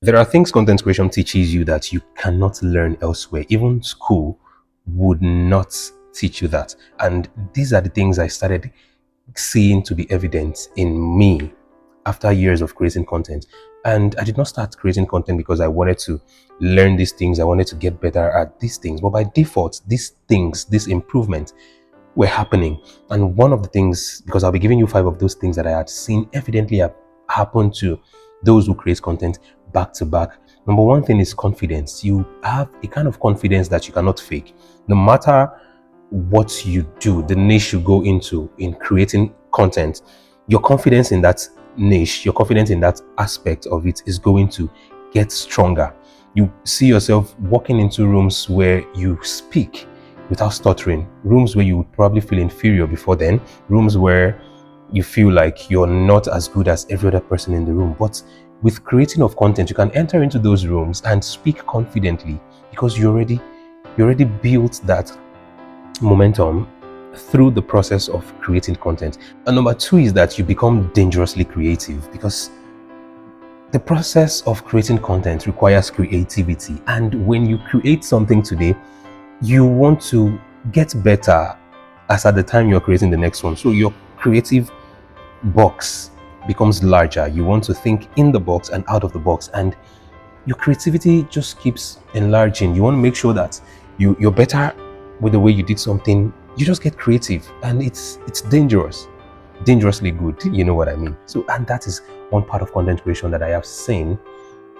There are things content creation teaches you that you cannot learn elsewhere. Even school would not teach you that. And these are the things I started seeing to be evident in me after years of creating content. And I did not start creating content because I wanted to learn these things. I wanted to get better at these things. But by default, these things, this improvement were happening. And one of the things, because I'll be giving you 5 of those things that I had seen evidently happen to those who create content back to back. Number one thing is confidence. You have a kind of confidence that you cannot fake. No matter what you do, the niche you go into in creating content, your confidence in that niche, your confidence in that aspect of it is going to get stronger. You see yourself walking into rooms where you speak without stuttering, rooms where you would probably feel inferior before then, rooms where you feel like you're not as good as every other person in the room. But with creating of content, you can enter into those rooms and speak confidently because you already built that momentum through the process of creating content. And number 2 is that you become dangerously creative, because the process of creating content requires creativity. And when you create something today, you want to get better as at the time you're creating the next one. So your creative box becomes larger. You want to think in the box and out of the box, and your creativity just keeps enlarging. You want to make sure that you're better with the way you did something. You just get creative, and it's dangerously good. You know what I mean? So, and that is one part of content creation that I have seen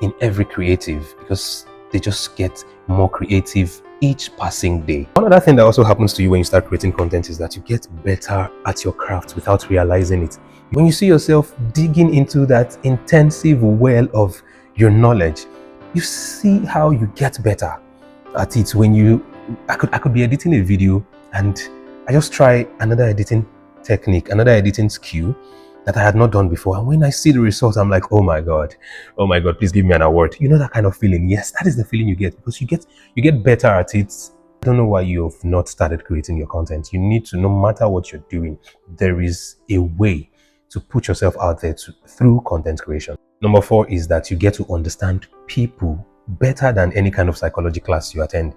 in every creative, because they just get more creative each passing day. One other thing that also happens to you when you start creating content is that you get better at your craft without realizing it. When you see yourself digging into that intensive well of your knowledge, you see how you get better at it. When I could be editing a video and I just try another editing technique, another editing skill that I had not done before. And when I see the results, I'm like, oh my God, please give me an award. You know that kind of feeling? Yes, that is the feeling you get, because you get better at it. I don't know why you've not started creating your content. You need to, no matter what you're doing, there is a way to put yourself out there through content creation. Number 4 is that you get to understand people better than any kind of psychology class you attend.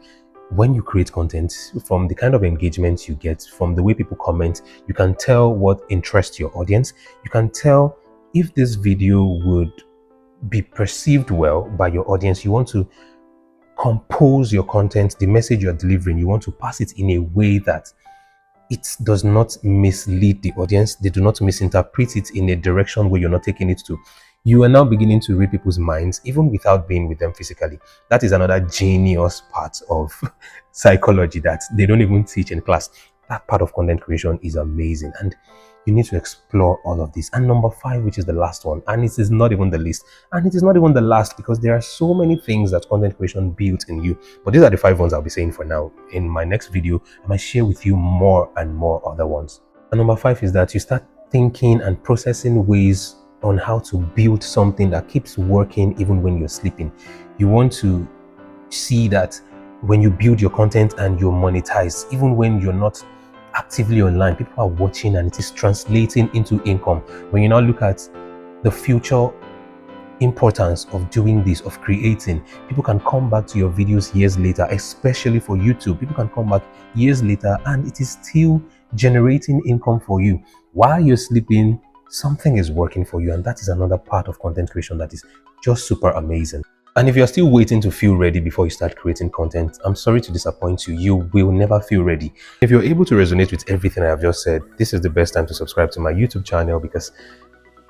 When you create content, from the kind of engagement you get, from the way people comment, you can tell what interests your audience. You can tell if this video would be perceived well by your audience. You want to compose your content, the message you're delivering, you want to pass it in a way that it does not mislead the audience. They do not misinterpret it in a direction where you're not taking it to. You are now beginning to read people's minds, even without being with them physically. That is another genius part of psychology that they don't even teach in class. That part of content creation is amazing, and you need to explore all of this. And number 5, which is the last one, and it is not even the least, and it is not even the last, because there are so many things that content creation builds in you. But these are the 5 ones I'll be saying for now. In my next video, I might share with you more and more other ones. And number 5 is that you start thinking and processing ways on how to build something that keeps working even when you're sleeping. You want to see that when you build your content and you're monetized, even when you're not actively online, people are watching and it is translating into income. When you now look at the future importance of doing this, of creating, people can come back to your videos years later, especially for YouTube. People can come back years later and it is still generating income for you while you're sleeping. Something is working for you, and that is another part of content creation that is just super amazing. And if you're still waiting to feel ready before you start creating content, I'm sorry to disappoint you. You will never feel ready. If you're able to resonate with everything I have just said, this is the best time to subscribe to my YouTube channel, because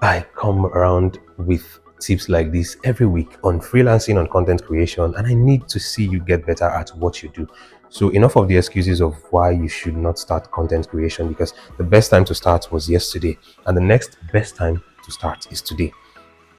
I come around with tips like this every week on freelancing, on content creation, and I need to see you get better at what you do. So enough of the excuses of why you should not start content creation, because the best time to start was yesterday and the next best time to start is today.